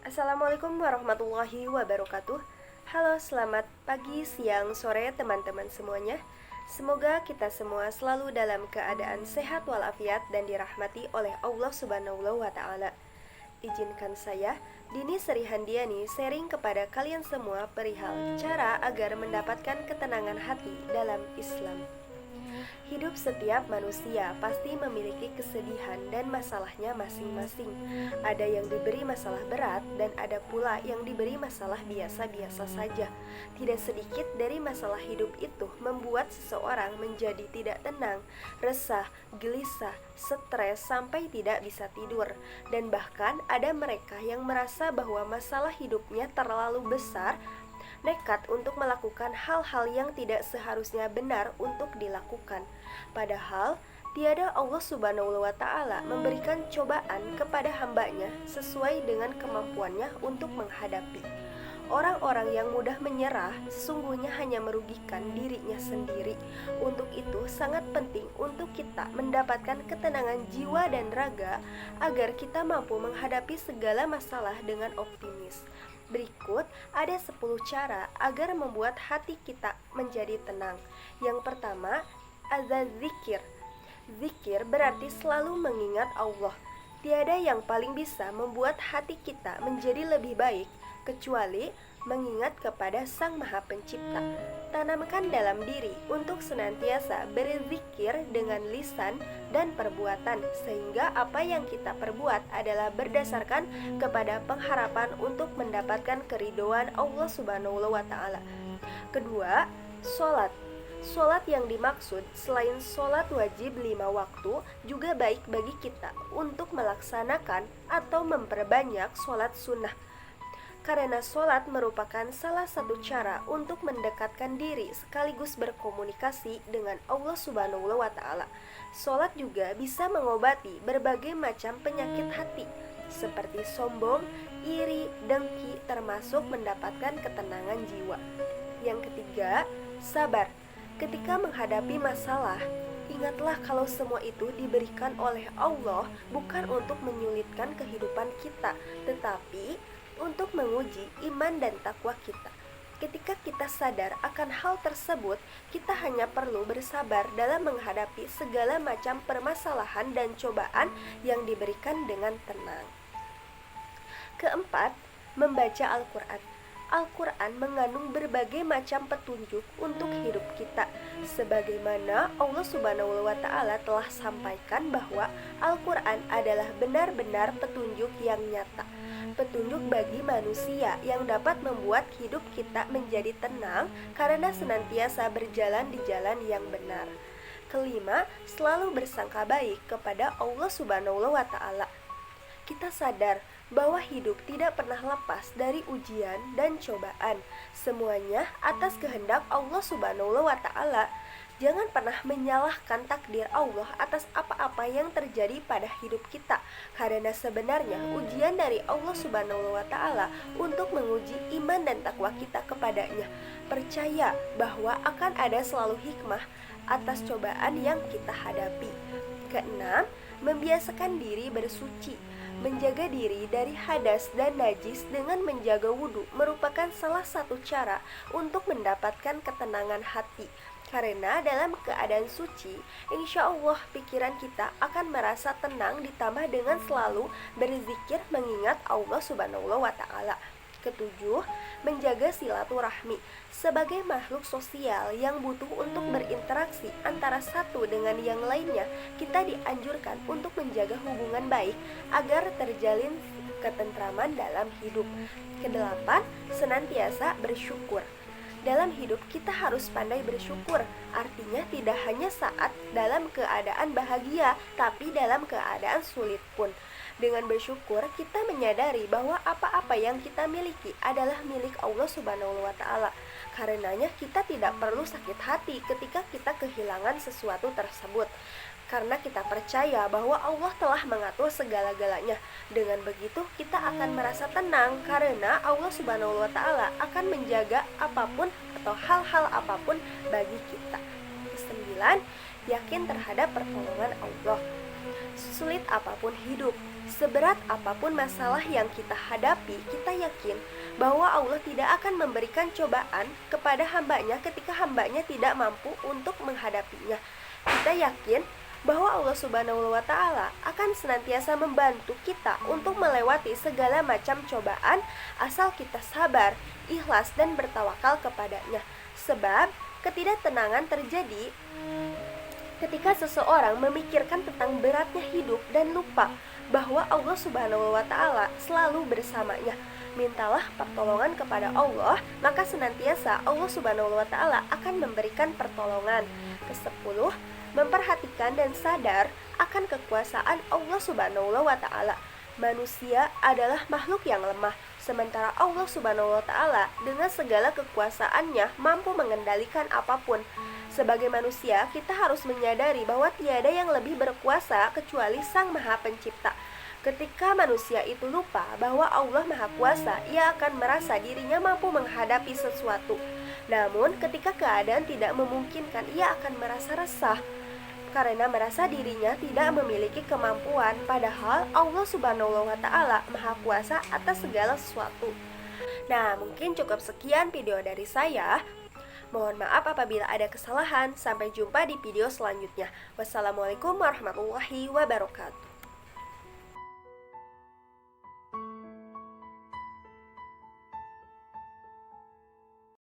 Assalamualaikum warahmatullahi wabarakatuh. Halo, selamat pagi, siang, sore teman-teman semuanya. Semoga kita semua selalu dalam keadaan sehat walafiat dan dirahmati oleh Allah Subhanahu wa taala. Izinkan saya, Dini Serihandiani, sharing kepada kalian semua perihal cara agar mendapatkan ketenangan hati dalam Islam. Hidup setiap manusia pasti memiliki kesedihan dan masalahnya masing-masing. Ada yang diberi masalah berat dan ada pula yang diberi masalah biasa-biasa saja. Tidak sedikit dari masalah hidup itu membuat seseorang menjadi tidak tenang, resah, gelisah, stres sampai tidak bisa tidur. Dan bahkan ada mereka yang merasa bahwa masalah hidupnya terlalu besar, nekat untuk melakukan hal-hal yang tidak seharusnya benar untuk dilakukan. Padahal tiada Allah Subhanahu wa taala memberikan cobaan kepada hambanya sesuai dengan kemampuannya untuk menghadapi. Orang-orang yang mudah menyerah sesungguhnya hanya merugikan dirinya sendiri. Untuk itu sangat penting untuk kita mendapatkan ketenangan jiwa dan raga agar kita mampu menghadapi segala masalah dengan optimis. Berikut ada 10 cara agar membuat hati kita menjadi tenang. Yang pertama, zikir. Zikir berarti selalu mengingat Allah. Tiada yang paling bisa membuat hati kita menjadi lebih baik kecuali mengingat kepada Sang Maha Pencipta. Tanamkan dalam diri untuk senantiasa berzikir dengan lisan dan perbuatan, sehingga apa yang kita perbuat adalah berdasarkan kepada pengharapan untuk mendapatkan keridhaan Allah Subhanahu wa taala. Kedua, sholat. Sholat yang dimaksud selain sholat wajib 5 waktu juga baik bagi kita untuk melaksanakan atau memperbanyak sholat sunnah. Karena sholat merupakan salah satu cara untuk mendekatkan diri sekaligus berkomunikasi dengan Allah Subhanahu wa taala. Sholat juga bisa mengobati berbagai macam penyakit hati seperti sombong, iri, dengki, termasuk mendapatkan ketenangan jiwa. Yang ketiga, sabar. Ketika menghadapi masalah, ingatlah kalau semua itu diberikan oleh Allah bukan untuk menyulitkan kehidupan kita, tetapi untuk menguji iman dan takwa kita. Ketika kita sadar akan hal tersebut, kita hanya perlu bersabar dalam menghadapi segala macam permasalahan dan cobaan yang diberikan dengan tenang. Keempat, membaca Al-Quran. Al-Quran mengandung berbagai macam petunjuk untuk hidup kita. Sebagaimana Allah Subhanahu wa taala telah sampaikan bahwa Al-Quran adalah benar-benar petunjuk yang nyata. Petunjuk bagi manusia yang dapat membuat hidup kita menjadi tenang karena senantiasa berjalan di jalan yang benar. Kelima, selalu bersangka baik kepada Allah Subhanahu wa taala. Kita sadar bahwa hidup tidak pernah lepas dari ujian dan cobaan. Semuanya atas kehendak Allah Subhanahu wa taala. Jangan pernah menyalahkan takdir Allah atas apa-apa yang terjadi pada hidup kita, karena sebenarnya ujian dari Allah Subhanahu wa taala untuk menguji iman dan takwa kita kepadanya. Percaya bahwa akan ada selalu hikmah atas cobaan yang kita hadapi. Keenam, membiasakan diri bersuci. Menjaga diri dari hadas dan najis dengan menjaga wudhu merupakan salah satu cara untuk mendapatkan ketenangan hati. Karena dalam keadaan suci, insya Allah pikiran kita akan merasa tenang ditambah dengan selalu berzikir mengingat Allah Subhanahu wa taala. Ketujuh, menjaga silaturahmi. Sebagai makhluk sosial yang butuh untuk berinteraksi antara satu dengan yang lainnya, kita dianjurkan untuk menjaga hubungan baik agar terjalin ketentraman dalam hidup. Kedelapan, senantiasa bersyukur. Dalam hidup kita harus pandai bersyukur. Artinya tidak hanya saat dalam keadaan bahagia, tapi dalam keadaan sulit pun. Dengan bersyukur, kita menyadari bahwa apa-apa yang kita miliki adalah milik Allah Subhanahu wa taala. Karenanya kita tidak perlu sakit hati ketika kita kehilangan sesuatu tersebut. Karena kita percaya bahwa Allah telah mengatur segala-galanya. Dengan begitu kita akan merasa tenang karena Allah Subhanahu wa taala akan menjaga apapun atau hal-hal apapun bagi kita. Kesembilan, yakin terhadap pertolongan Allah. Sulit apapun hidup, Seberat apapun masalah yang kita hadapi, kita yakin bahwa Allah tidak akan memberikan cobaan kepada hambanya ketika hambanya tidak mampu untuk menghadapinya. Kita yakin bahwa Allah Subhanahu wa Ta'ala akan senantiasa membantu kita untuk melewati segala macam cobaan asal kita sabar, ikhlas, dan bertawakal kepadanya. Sebab ketidaktenangan terjadi ketika seseorang memikirkan tentang beratnya hidup dan lupa bahwa Allah Subhanahu wa Ta'ala selalu bersamanya. Mintalah pertolongan kepada Allah, maka senantiasa Allah Subhanahu wa Ta'ala akan memberikan pertolongan. Ke-10, memperhatikan dan sadar akan kekuasaan Allah Subhanahu wa Ta'ala. Manusia adalah makhluk yang lemah, sementara Allah Subhanahu wa Ta'ala dengan segala kekuasaannya mampu mengendalikan apapun. Sebagai manusia, kita harus menyadari bahwa tiada yang lebih berkuasa kecuali Sang Maha Pencipta. Ketika manusia itu lupa bahwa Allah Maha Kuasa, ia akan merasa dirinya mampu menghadapi sesuatu. Namun, ketika keadaan tidak memungkinkan, ia akan merasa resah karena merasa dirinya tidak memiliki kemampuan, padahal Allah Subhanahu wa Ta'ala Maha Kuasa atas segala sesuatu. Nah, mungkin cukup sekian video dari saya. Mohon maaf apabila ada kesalahan. Sampai jumpa di video selanjutnya. Wassalamualaikum warahmatullahi wabarakatuh.